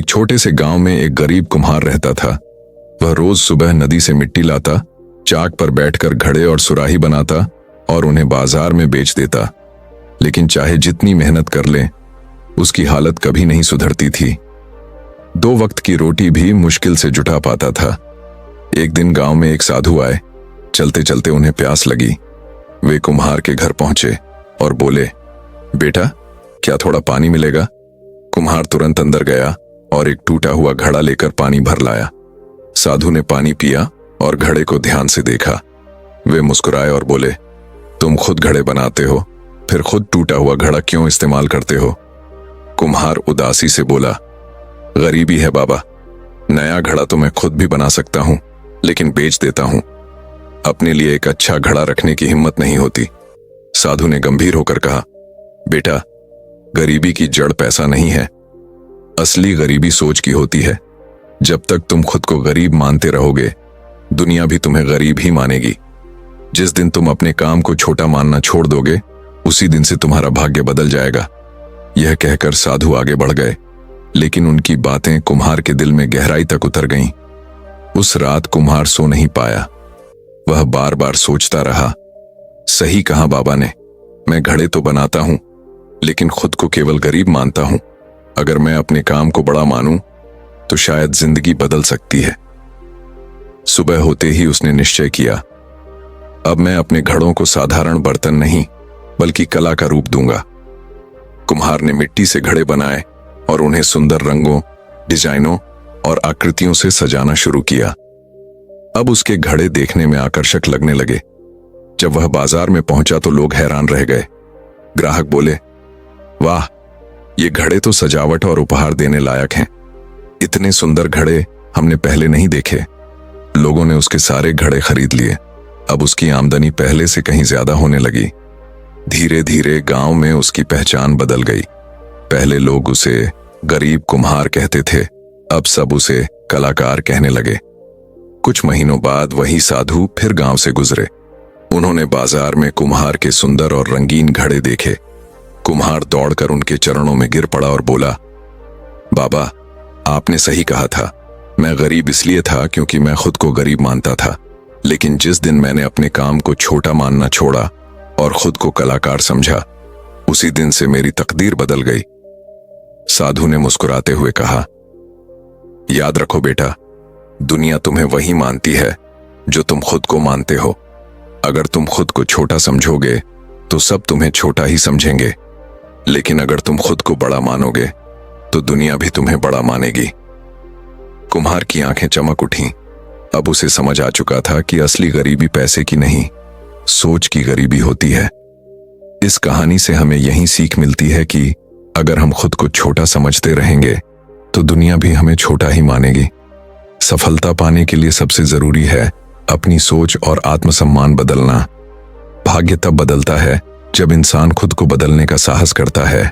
एक छोटे से गांव में एक गरीब कुम्हार रहता था। वह रोज सुबह नदी से मिट्टी लाता, चाक पर बैठकर घड़े और सुराही बनाता और उन्हें बाजार में बेच देता। लेकिन चाहे जितनी मेहनत कर ले, उसकी हालत कभी नहीं सुधरती थी। 2 वक्त की रोटी भी मुश्किल से जुटा पाता था। एक दिन गांव में एक साधु आए। चलते चलते उन्हें प्यास लगी। वे कुम्हार के घर पहुंचे और बोले, बेटा, क्या थोड़ा पानी मिलेगा? कुम्हार तुरंत अंदर गया और एक टूटा हुआ घड़ा लेकर पानी भर लाया। साधु ने पानी पिया और घड़े को ध्यान से देखा। वे मुस्कुराए और बोले, तुम खुद घड़े बनाते हो, फिर खुद टूटा हुआ घड़ा क्यों इस्तेमाल करते हो? कुम्हार उदासी से बोला, गरीबी है बाबा, नया घड़ा तो मैं खुद भी बना सकता हूं, लेकिन बेच देता हूं। अपने लिए एक अच्छा घड़ा रखने की हिम्मत नहीं होती। साधु ने गंभीर होकर कहा, बेटा, गरीबी की जड़ पैसा नहीं है, असली गरीबी सोच की होती है। जब तक तुम खुद को गरीब मानते रहोगे, दुनिया भी तुम्हें गरीब ही मानेगी। जिस दिन तुम अपने काम को छोटा मानना छोड़ दोगे, उसी दिन से तुम्हारा भाग्य बदल जाएगा। यह कहकर साधु आगे बढ़ गए, लेकिन उनकी बातें कुम्हार के दिल में गहराई तक उतर गईं। उस रात कुम्हार सो नहीं पाया। वह बार बार सोचता रहा, सही कहा बाबा ने, मैं घड़े तो बनाता हूं, लेकिन खुद को केवल गरीब मानता हूं। अगर मैं अपने काम को बड़ा मानूं, तो शायद जिंदगी बदल सकती है। सुबह होते ही उसने निश्चय किया, अब मैं अपने घड़ों को साधारण बर्तन नहीं, बल्कि कला का रूप दूंगा। कुम्हार ने मिट्टी से घड़े बनाए और उन्हें सुंदर रंगों, डिजाइनों और आकृतियों से सजाना शुरू किया। अब उसके घड़े देखने में आकर्षक लगने लगे। जब वह बाजार में पहुंचा तो लोग हैरान रह गए। ग्राहक बोले, वाह, ये घड़े तो सजावट और उपहार देने लायक हैं। इतने सुंदर घड़े हमने पहले नहीं देखे। लोगों ने उसके सारे घड़े खरीद लिए। अब उसकी आमदनी पहले से कहीं ज्यादा होने लगी। धीरे धीरे गांव में उसकी पहचान बदल गई। पहले लोग उसे गरीब कुम्हार कहते थे, अब सब उसे कलाकार कहने लगे। कुछ महीनों बाद वही साधु फिर गांव से गुजरे। उन्होंने बाजार में कुम्हार के सुंदर और रंगीन घड़े देखे। कुम्हार दौड़कर उनके चरणों में गिर पड़ा और बोला, बाबा, आपने सही कहा था। मैं गरीब इसलिए था क्योंकि मैं खुद को गरीब मानता था, लेकिन जिस दिन मैंने अपने काम को छोटा मानना छोड़ा और खुद को कलाकार समझा, उसी दिन से मेरी तकदीर बदल गई। साधु ने मुस्कुराते हुए कहा, याद रखो बेटा, दुनिया तुम्हें वही मानती है जो तुम खुद को मानते हो। अगर तुम खुद को छोटा समझोगे तो सब तुम्हें छोटा ही समझेंगे, लेकिन अगर तुम खुद को बड़ा मानोगे तो दुनिया भी तुम्हें बड़ा मानेगी। कुम्हार की आंखें चमक उठीं। अब उसे समझ आ चुका था कि असली गरीबी पैसे की नहीं, सोच की गरीबी होती है। इस कहानी से हमें यही सीख मिलती है कि अगर हम खुद को छोटा समझते रहेंगे तो दुनिया भी हमें छोटा ही मानेगी। सफलता पाने के लिए सबसे जरूरी है अपनी सोच और आत्मसम्मान बदलना। भाग्य तब बदलता है जब इंसान खुद को बदलने का साहस करता है।